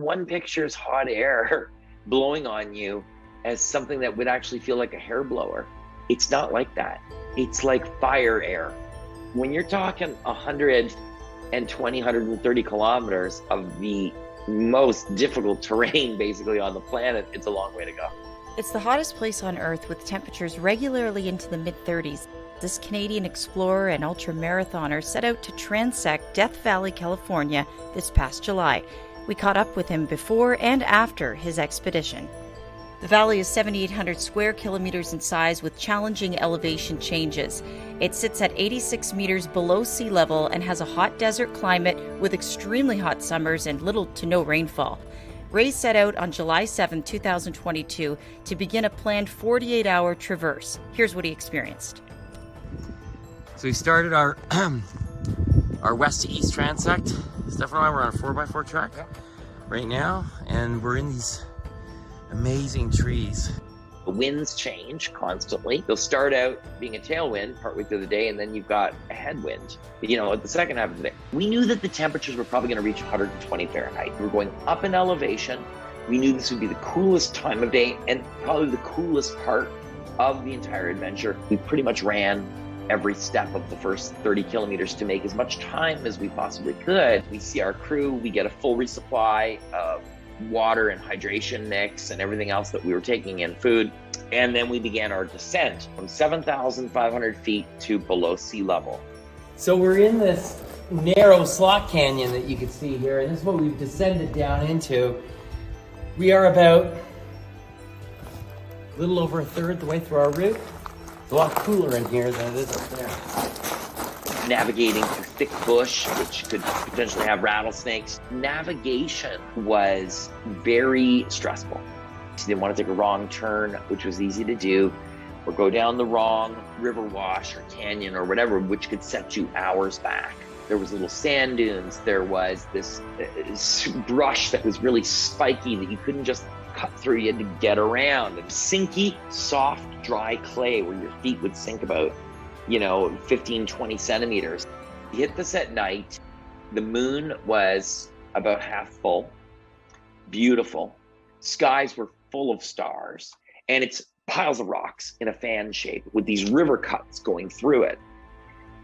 one pictures hot air blowing on you as something that would actually feel like a hair blower. It's not like that. It's like fire air. When you're talking 120, 130 kilometers of the most difficult terrain basically on the planet, it's a long way to go. It's the hottest place on Earth with temperatures regularly into the mid-30s. This Canadian explorer and ultra-marathoner set out to transect Death Valley, California this past July. We caught up with him before and after his expedition. The valley is 7,800 square kilometers in size with challenging elevation changes. It sits at 86 meters below sea level and has a hot desert climate with extremely hot summers and little to no rainfall. Ray set out on July 7, 2022 to begin a planned 48-hour traverse. Here's what he experienced. So we started our west to east transect. Steph and I were on a 4x4 track right now, and we're in these amazing trees. The winds change constantly. They'll start out being a tailwind partway through the day, and then you've got a headwind, at the second half of the day. We knew that the temperatures were probably going to reach 120 Fahrenheit. We were going up in elevation. We knew this would be the coolest time of day and probably the coolest part of the entire adventure. We pretty much ran every step of the first 30 kilometers to make as much time as we possibly could. We see our crew, we get a full resupply of water and hydration mix and everything else that we were taking in, food. And then we began our descent from 7,500 feet to below sea level. So we're in this narrow slot canyon that you can see here, and this is what we've descended down into. We are about a little over a third the way through our route. It's a lot cooler in here than it is up there. Navigating through thick bush, which could potentially have rattlesnakes. Navigation was very stressful. You didn't want to take a wrong turn, which was easy to do, or go down the wrong river wash or canyon or whatever, which could set you hours back. There was little sand dunes. There was this brush that was really spiky that you couldn't just cut through. You had to get around. And sinky, soft, dry clay where your feet would sink about 15, 20 centimeters. We hit this at night. The moon was about half full. Beautiful. Skies were full of stars. And it's piles of rocks in a fan shape with these river cuts going through it.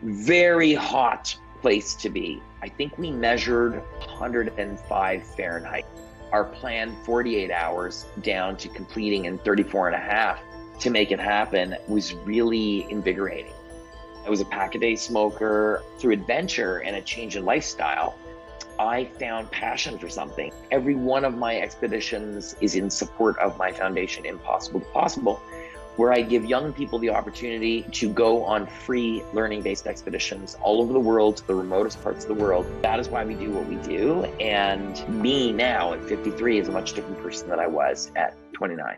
Very hot place to be. I think we measured 105 Fahrenheit. Our planned 48 hours down to completing in 34 and a half to make it happen was really invigorating. I was a pack-a-day smoker. Through adventure and a change in lifestyle, I found passion for something. Every one of my expeditions is in support of my foundation, Impossible to Possible, where I give young people the opportunity to go on free learning-based expeditions all over the world, to the remotest parts of the world. That is why we do what we do. And me now at 53 is a much different person than I was at 29.